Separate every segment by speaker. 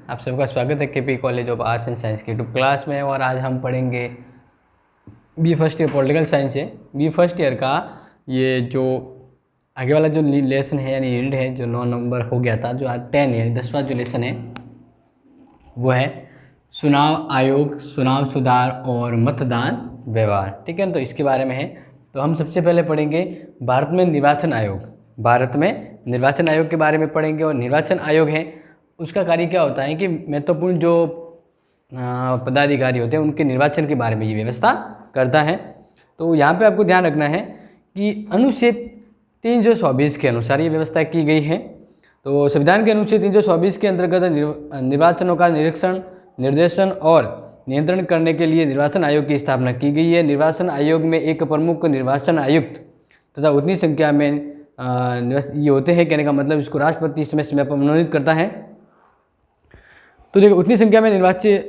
Speaker 1: आप सबका स्वागत है KP college of arts and science की यूट्यूब क्लास में। और आज हम पढ़ेंगे B first year political science है। बी फर्स्ट ईयर का ये जो आगे वाला जो लेसन है यानी यूनिट है जो 9 नंबर हो गया था, जो आज 10 यानी 10वां जो लेसन है वो है चुनाव आयोग, चुनाव सुधार और मतदान व्यवहार। ठीक है, तो इसके बारे में है। तो हम सबसे पहले पढ़ेंगे भारत में निर्वाचन आयोग। भारत में निर्वाचन आयोग के बारे में पढ़ेंगे। और निर्वाचन आयोग है उसका कार्य क्या होता है कि महत्वपूर्ण जो पदाधिकारी होते हैं उनके निर्वाचन के बारे में ये व्यवस्था करता है। तो यहाँ पे आपको ध्यान रखना है कि अनुच्छेद 324 के अनुसार ये व्यवस्था की गई है। तो संविधान के अनुच्छेद 324 के अंतर्गत निर्वाचनों का निरीक्षण, निर्देशन और नियंत्रण करने के लिए निर्वाचन आयोग की स्थापना की गई है। निर्वाचन आयोग में एक प्रमुख निर्वाचन आयुक्त तथा उतनी संख्या में ये होते हैं। कहने का मतलब इसको राष्ट्रपति समय समय पर मनोनीत करता है। तो देखो, उतनी संख्या में निर्वाचित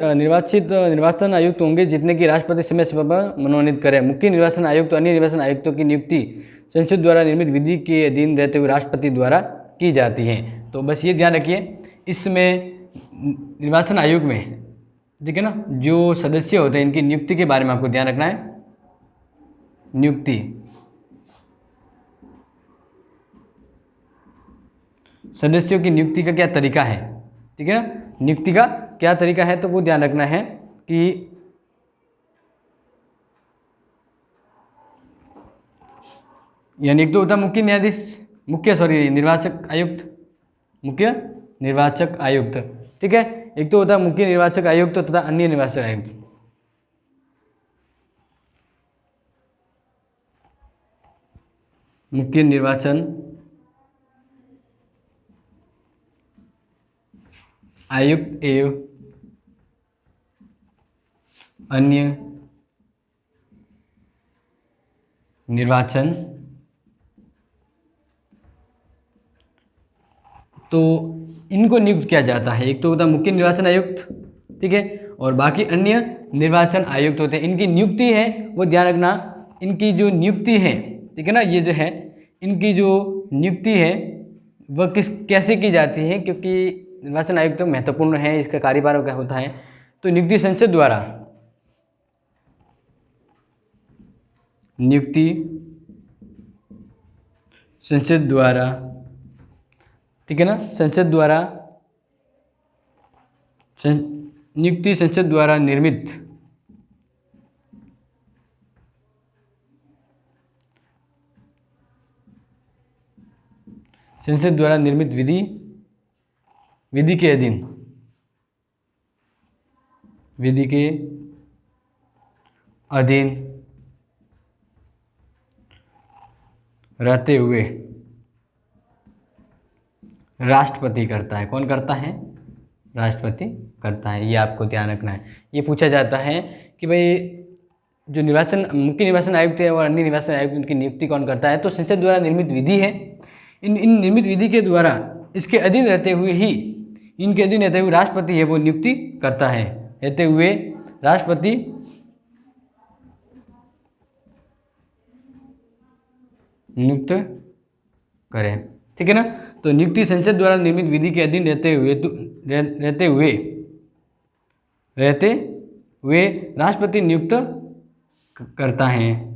Speaker 1: निर्वाचन आयुक्त होंगे जितने की राष्ट्रपति समय समय पर मनोनीत करें। मुख्य निर्वाचन आयुक्त अन्य निर्वाचन आयुक्तों की नियुक्ति संसद द्वारा निर्मित विधि के अधीन रहते हुए राष्ट्रपति द्वारा की जाती है। तो बस ये ध्यान रखिए, इसमें निर्वाचन आयोग में ठीक है ना, जो सदस्य होते हैं इनकी नियुक्ति के बारे में आपको ध्यान रखना है। नियुक्ति, सदस्यों की नियुक्ति का क्या तरीका है, ठीक है ना, नियुक्ति का क्या तरीका है, तो वो ध्यान रखना है कि यानी एक तो होता मुख्य न्यायाधीश, निर्वाचक आयुक्त, मुख्य निर्वाचक आयुक्त। ठीक है, एक तो होता है मुख्य निर्वाचक आयुक्त तथा अन्य निर्वाचक आयुक्त। मुख्य निर्वाचन आयुक्त एवं अन्य निर्वाचन, तो इनको नियुक्त किया जाता है। एक तो होता है मुख्य निर्वाचन आयुक्त, ठीक है, और बाकी अन्य निर्वाचन आयुक्त होते हैं। इनकी नियुक्ति है वो ध्यान रखना, इनकी जो नियुक्ति है, ठीक है ना, ये जो है इनकी जो नियुक्ति है वह कैसे की जाती है, क्योंकि निर्वाचन आयुक्त तो महत्वपूर्ण है, इसका कार्यभार क्या होता है। तो नियुक्ति संसद द्वारा, नियुक्ति संसद द्वारा, ठीक है ना, संसद द्वारा, नियुक्ति संसद द्वारा निर्मित संसद द्वारा निर्मित विधि के अधीन, विधि के अधीन रहते हुए राष्ट्रपति करता है। कौन करता है? राष्ट्रपति करता है। ये आपको ध्यान रखना है। ये पूछा जाता है कि भाई जो मुख्य निर्वाचन आयुक्त है और अन्य निर्वाचन आयुक्त उनकी नियुक्ति कौन करता है, तो संसद द्वारा निर्मित विधि है। इन निर्मित विधि के द्वारा इसके अधीन रहते हुए ही, इनके अधीन रहते हुए राष्ट्रपति है वो नियुक्ति करता है। रहते हुए राष्ट्रपति नियुक्त करें, ठीक है ना। तो नियुक्ति संसद द्वारा निर्मित विधि के अधीन रहते हुए राष्ट्रपति नियुक्त करता है।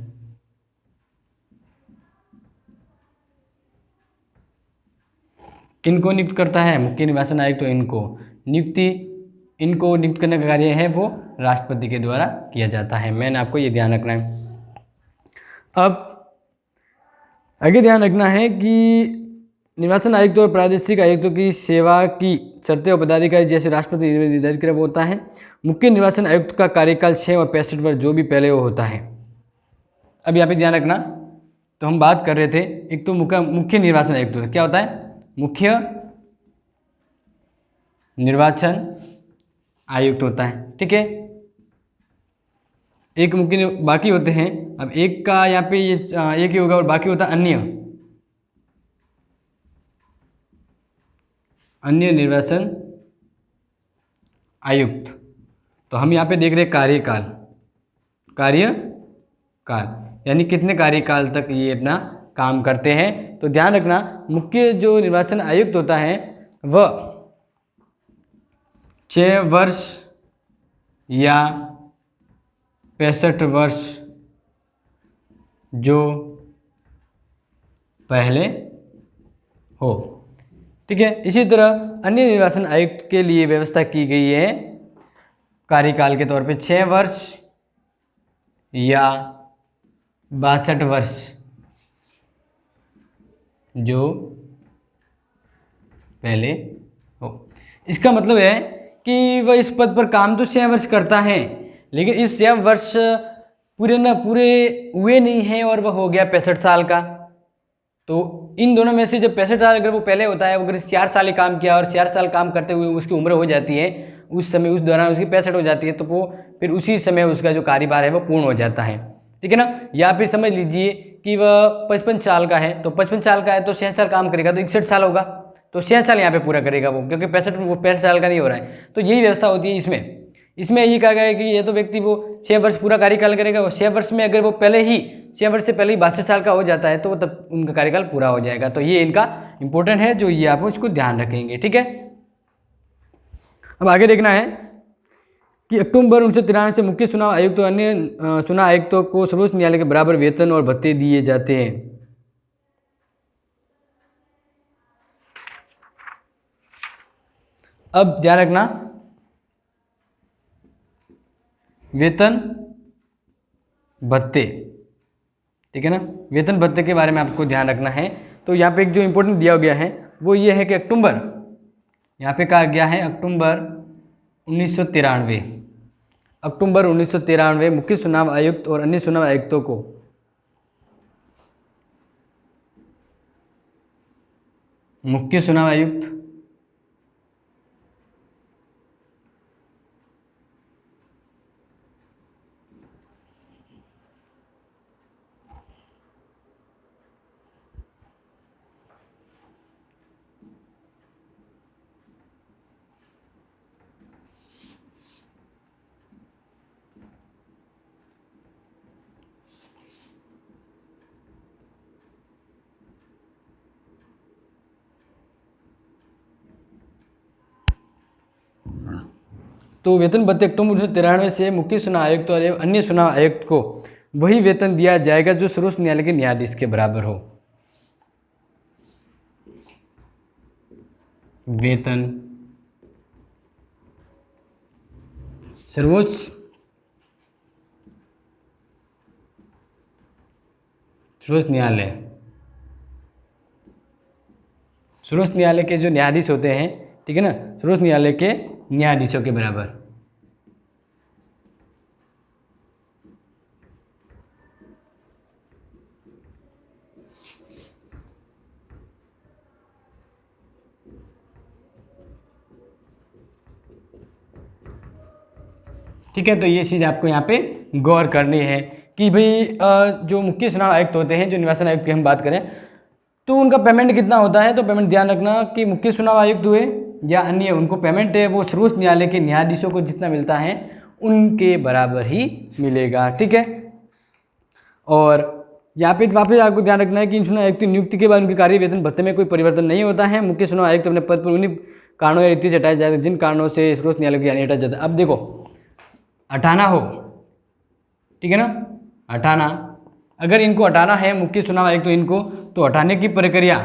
Speaker 1: किनको नियुक्त करता है? मुख्य निर्वाचन आयुक्त। तो इनको नियुक्त करने का कार्य है वो राष्ट्रपति के द्वारा किया जाता है। मैंने आपको ये ध्यान रखना है। अब आगे ध्यान रखना है कि निर्वाचन आयुक्त और प्रादेशिक आयुक्तों की सेवा की शर्तें और पदाधिकारी जैसे राष्ट्रपति निर्धारित करे वो होता है। मुख्य निर्वाचन आयुक्त का कार्यकाल 6 और 65 वर्ष जो भी पहले वो होता है। अब यहाँ पे ध्यान रखना, तो हम बात कर रहे थे एक तो मुख्य निर्वाचन आयुक्त होता है। क्या होता है? मुख्य निर्वाचन आयुक्त होता है, ठीक है। एक मुख्य, बाकी होते हैं, अब एक का यहाँ पे ये एक ही होगा और बाकी होता है अन्य निर्वाचन आयुक्त। तो हम यहाँ पे देख रहे हैं कार्यकाल यानी कितने कार्यकाल तक ये अपना काम करते हैं। तो ध्यान रखना, मुख्य जो निर्वाचन आयुक्त होता है वह 6 वर्ष या 65 वर्ष जो पहले हो। ठीक है, इसी तरह अन्य निर्वाचन आयुक्त के लिए व्यवस्था की गई है कार्यकाल के तौर पे 6 वर्ष या 62 वर्ष जो पहले हो। इसका मतलब है कि वह इस पद पर काम तो 6 वर्ष करता है, लेकिन इस 6 वर्ष पूरे हुए नहीं हैं और वह हो गया 65 साल का। तो इन दोनों में से जब 65 साल अगर वो पहले होता है, अगर 4 साल ही काम किया और 4 साल काम करते हुए उसकी उम्र हो जाती है, उस समय उस दौरान उसकी 65 हो जाती है, तो वो फिर उसी समय उसका जो कार्यभार है वो पूर्ण हो जाता है। ठीक है ना। या फिर समझ लीजिए कि वह 55 साल का है, तो 55 साल का है तो 6 साल काम करेगा तो 61 साल होगा, तो 6 साल यहाँ पे पूरा करेगा वो, क्योंकि 65 साल का नहीं हो रहा है। तो यही व्यवस्था होती है इसमें ये कहा गया है कि ये तो व्यक्ति वो 6 वर्ष पूरा कार्यकाल करेगा, वो 6 वर्ष में अगर वो 6 वर्ष से पहले ही 62 साल का हो जाता है तो तब उनका कार्यकाल पूरा हो जाएगा। तो ये इनका इंपॉर्टेंट है, जो ये आप इसको ध्यान रखेंगे। ठीक है, अब आगे देखना है कि अक्टूबर 1993 से मुख्य चुनाव आयुक्त और अन्य चुनाव आयुक्तों को सर्वोच्च न्यायालय के बराबर वेतन और भत्ते दिए जाते हैं। अब ध्यान रखना, वेतन भत्ते, ठीक है ना, वेतन भत्ते के बारे में आपको ध्यान रखना है। तो यहाँ पे एक जो इम्पोर्टेंट दिया गया है वो ये है कि अक्टूबर, यहाँ पे कहा गया है अक्टूबर 1993 मुख्य चुनाव आयुक्त और अन्य चुनाव आयुक्तों को मुख्य चुनाव आयुक्त तो वेतन भत्ते अक्टूबर 1993 से मुख्य चुनाव आयुक्त और अन्य चुनाव आयुक्त को वही वेतन दिया जाएगा जो सर्वोच्च न्यायालय के न्यायाधीश के बराबर हो। वेतन सर्वोच्च न्यायालय के जो न्यायाधीश होते हैं, ठीक है ना, सर्वोच्च न्यायालय के न्यायाधीशों के बराबर। ठीक है, तो ये चीज़ आपको यहाँ पे गौर करनी है कि भाई जो मुख्य चुनाव आयुक्त होते हैं, जो निर्वाचन आयुक्त की हम बात करें, तो उनका पेमेंट कितना होता है। तो पेमेंट ध्यान रखना कि मुख्य चुनाव आयुक्त हुए या अन्य, उनको पेमेंट है वो सर्वोच्च न्यायालय के न्यायाधीशों को जितना मिलता है उनके बराबर ही मिलेगा। ठीक है, और यहाँ पे वापस आपको ध्यान रखना है कि इन चुनाव आयुक्त की नियुक्ति के बाद उनके कार्य वेतन भत्ते में कोई परिवर्तन नहीं होता है। मुख्य चुनाव आयुक्त अपने पद पर उन्हीं कारणों या रीतियों से हटाया जाता है जिन कारणों से सर्वोच्च न्यायालय की हटाया जाता है। अब देखो, हटाना हो, ठीक है ना, हटाना, अगर इनको हटाना है मुख्य चुनाव आयुक्त तो इनको, तो हटाने की प्रक्रिया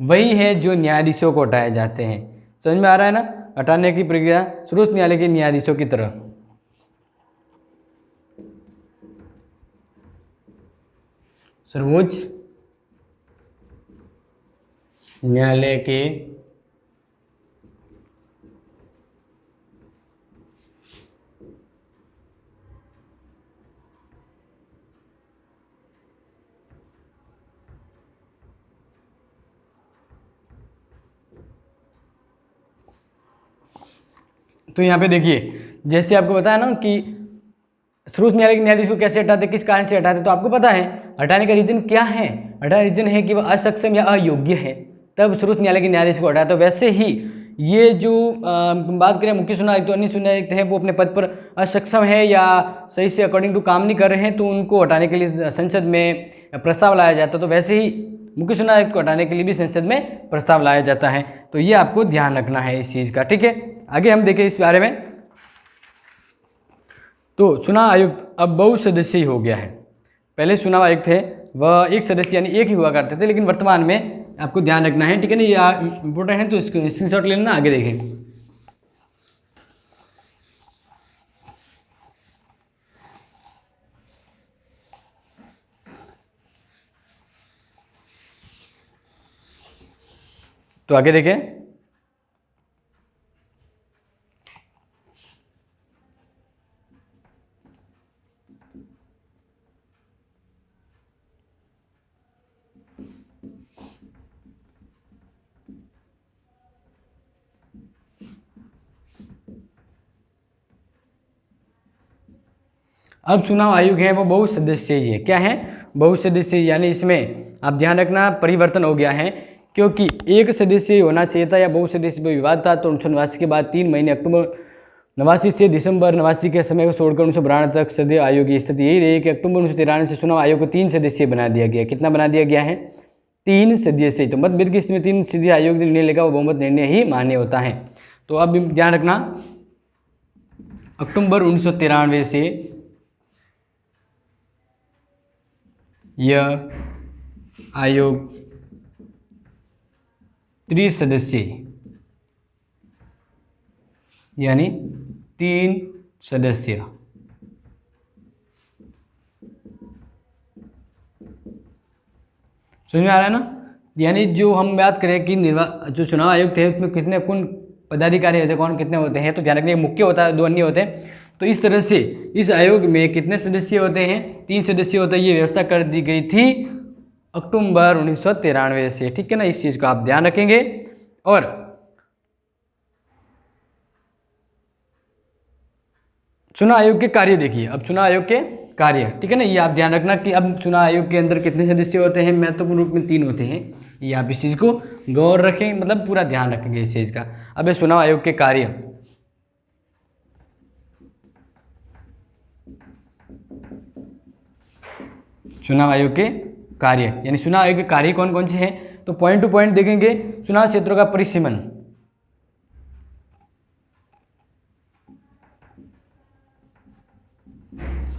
Speaker 1: वही है जो न्यायाधीशों को हटाए जाते हैं। समझ में आ रहा है ना, हटाने की प्रक्रिया सर्वोच्च न्यायालय के न्यायाधीशों की तरह। सर्वोच्च न्यायालय के तो यहाँ पे देखिए, जैसे आपको बताया ना कि सर्वोच्च न्यायालय के न्यायाधीश को कैसे हटाते, किस कारण से हटाते, तो आपको पता है हटाने का रीजन क्या है। हटाने का रीजन है कि वह असक्षम या अयोग्य है, तब सर्वोच्च न्यायालय के न्यायाधीश को हटाया। तो वैसे ही ये जो बात करें मुख्य चुनाव आयुक्त तो अन्य चुनाव आयुक्त है वो अपने पद पर असक्षम है या सही से अकॉर्डिंग टू काम नहीं कर रहे हैं तो उनको हटाने के लिए संसद में प्रस्ताव लाया जाता है। तो वैसे ही मुख्य चुनाव आयुक्त को हटाने के लिए भी संसद में प्रस्ताव लाया जाता है। तो ये आपको ध्यान रखना है इस चीज़ का, ठीक है। आगे हम देखें इस बारे में। तो चुनाव आयुक्त अब बहुसदस्यीय हो गया है। पहले चुनाव आयुक्त थे वह एक सदस्य यानी एक ही हुआ करते थे, लेकिन वर्तमान में आपको ध्यान रखना है, ठीक है ना, ये इंपॉर्टेंट है तो इसको स्क्रीनशॉट ले लेना। आगे देखें। तो आगे देखें। अब चुनाव आयोग है वो बहुसदस्यीय है। क्या है? बहुसदस्यीय, यानी इसमें आप ध्यान रखना परिवर्तन हो गया है, क्योंकि एक सदस्य होना चाहिए था या बहुसदस्य में विवाद था। तो 1989 के बाद 3 महीने अक्टूबर 89 से दिसंबर 89 के समय को छोड़कर 1992 तक सदस्य आयोग की स्थिति यही रही कि अक्टूबर 1993 से चुनाव आयोग को 3 सदस्यीय बना दिया गया। कितना बना दिया गया है? 3 सदस्यीय। तो मतभेद की स्थिति में 3 सदस्यीय आयोग ने निर्णय लेगा वो बहुमत निर्णय ही मान्य होता है। तो अब ध्यान रखना अक्टूबर 1993 से यह आयोग त्रिसदस्यीय यानी 3 सदस्य समझ में आ रहा है ना। यानी जो हम बात करें कि जो चुनाव आयुक्त है उसमें कितने कौन पदाधिकारी होते हैं, कौन कितने होते हैं, तो ध्यान रखिए मुख्य होता है, 2 अन्य होते हैं। तो इस तरह से इस आयोग में कितने सदस्य होते हैं? 3 सदस्य होते हैं। ये व्यवस्था कर दी गई थी अक्टूबर 1993 से, ठीक है ना। इस चीज को आप ध्यान रखेंगे। और चुनाव आयोग के कार्य देखिए। अब चुनाव आयोग के कार्य, ठीक है ना, ये आप ध्यान रखना कि अब चुनाव आयोग के अंदर कितने सदस्य होते हैं। महत्वपूर्ण रूप में 3 होते हैं। ये आप इस चीज को गौर रखें, मतलब पूरा ध्यान रखेंगे इस चीज का। अब ये चुनाव आयोग के कार्य, चुनाव आयोग के कार्य यानी चुनाव आयोग के कार्य कौन कौन से हैं, तो पॉइंट टू पॉइंट देखेंगे। चुनाव क्षेत्रों का परिसीमन,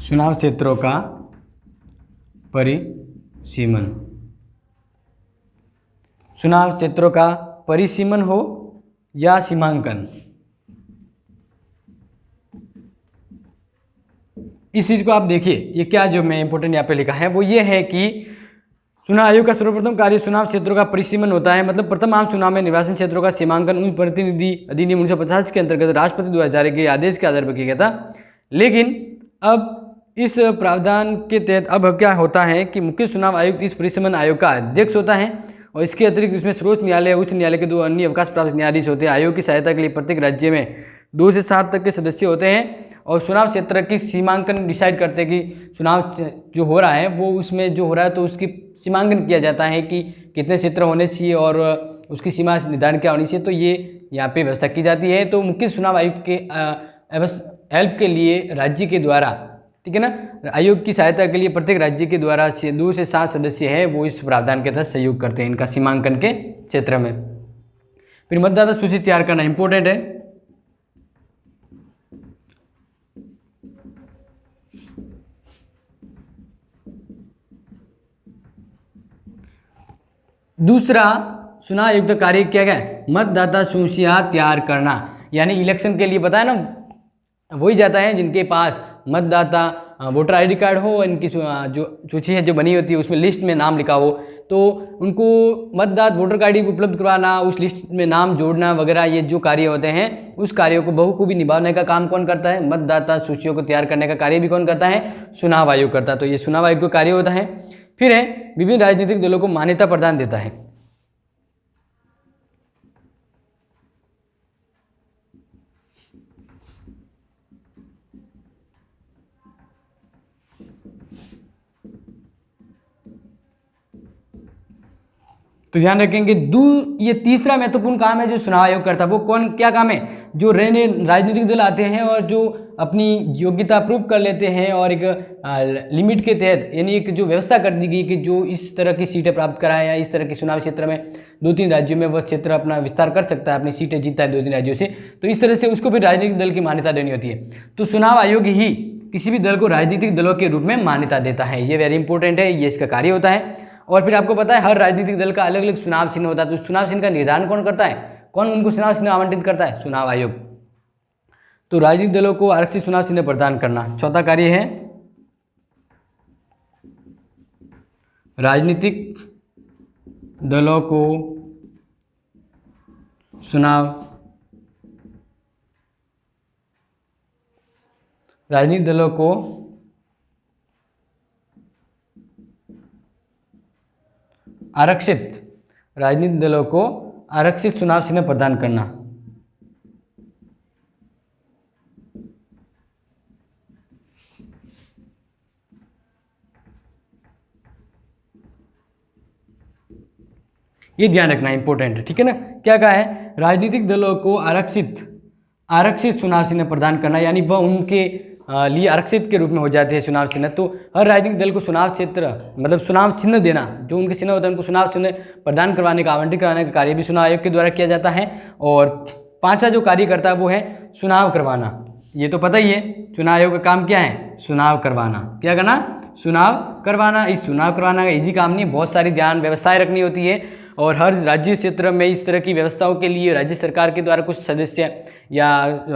Speaker 1: चुनाव क्षेत्रों का परिसीमन, चुनाव क्षेत्रों का परिसीमन हो या सीमांकन, इस चीज को आप देखिए। ये क्या जो मैं इंपोर्टेंट यहाँ पे लिखा है वो ये है कि चुनाव आयोग का सर्वप्रथम कार्य चुनाव क्षेत्रों का परिसीमन होता है। मतलब प्रथम आम चुनाव में निर्वाचन क्षेत्रों का सीमांकन उन प्रतिनिधि अधिनियम 1950 के अंतर्गत राष्ट्रपति द्वारा जारी किए आदेश के आधार पर किया गया था। लेकिन अब इस प्रावधान के तहत अब क्या होता है कि मुख्य चुनाव आयुक्त इस परिसीमन आयोग का अध्यक्ष होता है और इसके अतिरिक्त इसमें सर्वोच्च न्यायालय उच्च न्यायालय के 2 अन्य अवकाश प्राप्त न्यायाधीश होते हैं। आयोग की सहायता के लिए प्रत्येक राज्य में 2 से 7 तक के सदस्य होते हैं और चुनाव क्षेत्र की सीमांकन डिसाइड करते हैं कि चुनाव जो हो रहा है वो उसमें जो हो रहा है तो उसकी सीमांकन किया जाता है कि कितने क्षेत्र होने चाहिए और उसकी सीमा निर्धारण क्या होनी चाहिए। तो ये यहाँ पे व्यवस्था की जाती है। तो मुख्य चुनाव आयुक्त के हेल्प के लिए राज्य के द्वारा, ठीक है ना, आयोग की सहायता के लिए प्रत्येक राज्य के द्वारा 2 से 7 सदस्य हैं वो इस प्रावधान के तहत सहयोग करते हैं इनका सीमांकन के क्षेत्र में। फिर मतदाता सूची तैयार करना इंपॉर्टेंट है। दूसरा चुनाव आयुक्त का कार्य क्या है? मतदाता सूचियां तैयार करना, यानी इलेक्शन के लिए पता है ना वही जाता है जिनके पास मतदाता वोटर आईडी कार्ड हो, इनकी जो सूची है जो बनी होती है उसमें लिस्ट में नाम लिखा हो, तो उनको मतदाता वोटर कार्ड उपलब्ध करवाना, उस लिस्ट में नाम जोड़ना वगैरह, ये जो कार्य होते हैं उस कार्यों को बखूबी निभाने का काम कौन करता है? मतदाता सूचियों को तैयार करने का कार्य भी कौन करता है? चुनाव आयोग करता है। तो ये चुनाव आयोग का कार्य होता है। फिर है विभिन्न राजनीतिक दलों को मान्यता प्रदान देता है। तो ध्यान रखेंगे ये तीसरा महत्वपूर्ण काम है जो चुनाव आयोग करता है। वो कौन क्या काम है? जो राजनीतिक दल आते हैं और जो अपनी योग्यता प्रूव कर लेते हैं और एक लिमिट के तहत, यानी एक जो व्यवस्था कर दी गई कि जो इस तरह की सीटें प्राप्त कराए या इस तरह के चुनाव क्षेत्र में 2-3 राज्यों में वह क्षेत्र अपना विस्तार कर सकता है, अपनी सीटें जीतता है 2-3 राज्यों से, तो इस तरह से उसको भी राजनीतिक दल की मान्यता देनी होती है। तो चुनाव आयोग ही किसी भी दल को राजनीतिक दलों के रूप में मान्यता देता है। ये वेरी इंपॉर्टेंट है, ये इसका कार्य होता है। और फिर आपको पता है हर राजनीतिक दल का अलग अलग चुनाव चिन्ह होता है। तो चुनाव चिन्ह का निर्धारण कौन करता है? कौन उनको चुनाव चिन्ह आवंटित करता है? चुनाव आयोग। तो राजनीतिक दलों को आरक्षित चुनाव चिन्ह प्रदान करना चौथा कार्य है। राजनीतिक दलों को आरक्षित चुनाव चिन्ह प्रदान करना। ये ध्यान रखना इंपॉर्टेंट है, ठीक है ना। क्या कहा है? राजनीतिक दलों को आरक्षित चुनाव चिन्ह प्रदान करना, यानी वह उनके लिए आरक्षित के रूप में हो जाते हैं चुनाव चिन्ह। तो हर राजनीतिक दल को चुनाव क्षेत्र मतलब चुनाव चिन्ह देना, जो उनके चिन्ह होता है उनको चुनाव चिन्ह प्रदान करवाने का, आवंटित कराने का कार्य भी चुनाव आयोग के द्वारा किया जाता है। और पांचवा जो कार्य करता है वो है चुनाव करवाना। ये तो पता ही है, चुनाव आयोग का काम क्या है? चुनाव करवाना। क्या करना? चुनाव करवाना। इस चुनाव करवाना का इजी काम नहीं, बहुत सारी ध्यान व्यवस्थाएं रखनी होती है। और हर राज्य क्षेत्र में इस तरह की व्यवस्थाओं के लिए राज्य सरकार के द्वारा कुछ सदस्य या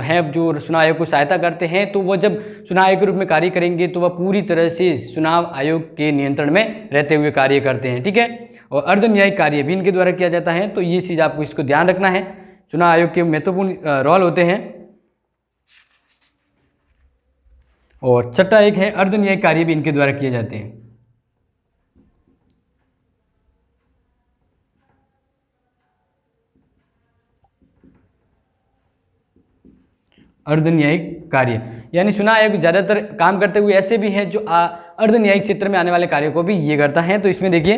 Speaker 1: हैं जो चुनाव आयोग को सहायता करते हैं, तो वह जब चुनाव आयोग के रूप में कार्य करेंगे तो वह पूरी तरह से चुनाव आयोग के नियंत्रण में रहते हुए कार्य करते हैं, ठीक है। और अर्ध न्यायिक कार्य भी इनके द्वारा किया जाता है। तो ये चीज़ आपको इसको ध्यान रखना है, चुनाव आयोग के महत्वपूर्ण रोल होते हैं। और छठा एक है अर्ध न्यायिक कार्य भी इनके द्वारा किए जाते हैं। अर्ध न्यायिक कार्य, यानी चुनाव आयोग ज़्यादातर काम करते हुए ऐसे भी हैं जो अर्ध न्यायिक क्षेत्र में आने वाले कार्यों को भी ये करता है। तो इसमें देखिए,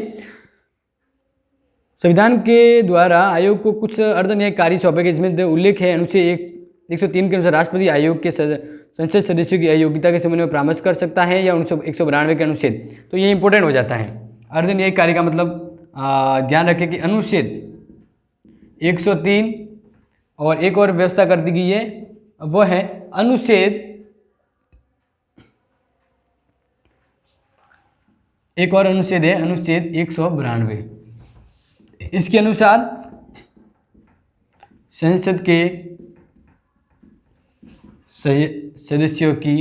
Speaker 1: संविधान के द्वारा आयोग को कुछ अर्ध न्यायिक कार्य सौंपे गए, जिसमें उल्लेख है अनुच्छेद 103 के अनुसार राष्ट्रपति आयोग के संसद सदस्यों की अयोग्यता के संबंध में परामर्श कर सकता है, या 192 के अनुच्छेद। तो ये इंपॉर्टेंट हो जाता है। अर्ध न्यायिक कार्य का मतलब ध्यान रखें कि अनुच्छेद 103 और एक और व्यवस्था कर दी गई है, वह है अनुच्छेद एक और अनुच्छेद है अनुच्छेद 192। इसके अनुसार संसद के सदस्यों की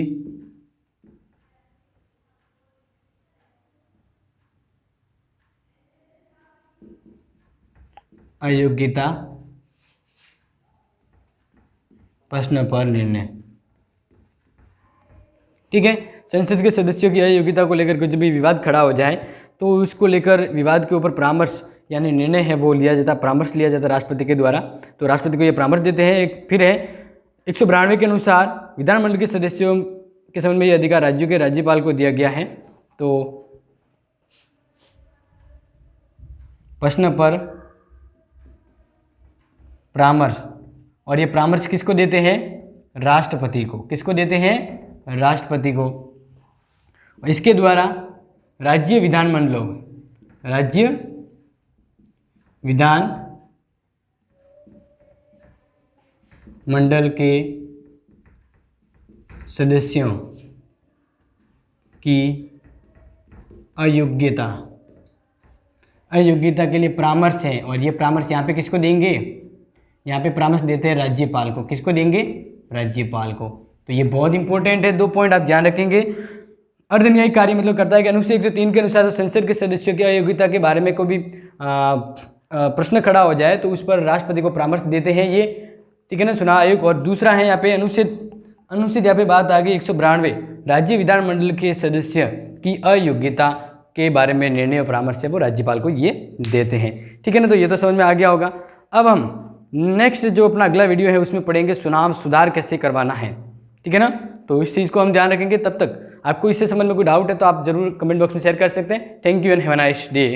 Speaker 1: अयोग्यता प्रश्न पर निर्णय, ठीक है। संसद के सदस्यों की अयोग्यता को लेकर कुछ भी विवाद खड़ा हो जाए तो उसको लेकर विवाद के ऊपर परामर्श यानी निर्णय है वो लिया जाता, परामर्श लिया जाता राष्ट्रपति के द्वारा। तो राष्ट्रपति को ये परामर्श देते हैं। एक फिर है 192 के अनुसार विधानमंडल के सदस्यों के संबंध में यह अधिकार राज्यों के राज्यपाल को दिया गया है। तो प्रश्न पर परामर्श, और ये परामर्श किसको देते हैं? राष्ट्रपति को। किसको देते हैं? राष्ट्रपति को। इसके द्वारा राज्य विधानमंडलों मंडल के सदस्यों की अयोग्यता के लिए परामर्श है। और ये परामर्श यहाँ पे किसको देंगे? यहाँ पे परामर्श देते हैं राज्यपाल को। किसको देंगे? राज्यपाल को। तो ये बहुत इंपॉर्टेंट है, 2 पॉइंट आप ध्यान रखेंगे। अर्ध न्यायिक कार्य मतलब करता है कि अनुच्छेद 103 के अनुसार संसद के सदस्यों की अयोग्यता के बारे में कोई भी प्रश्न खड़ा हो जाए तो उस पर राष्ट्रपति को परामर्श देते हैं ये, ठीक है ना, चुनाव आयोग। और दूसरा है यहाँ पे अनुच्छेद यहाँ पे बात आ गई 192, राज्य विधानमंडल के सदस्य की अयोग्यता के बारे में निर्णय और परामर्श है वो राज्यपाल को ये देते हैं, ठीक है ना। तो ये तो समझ में आ गया होगा। अब हम नेक्स्ट जो अपना अगला वीडियो है उसमें पढ़ेंगे चुनाव सुधार कैसे करवाना है, ठीक है ना। तो इस चीज़ को हम ध्यान रखेंगे। तब तक आपको इससे संबंध में कोई डाउट है तो आप जरूर कमेंट बॉक्स में शेयर कर सकते हैं। Thank you and have a nice day.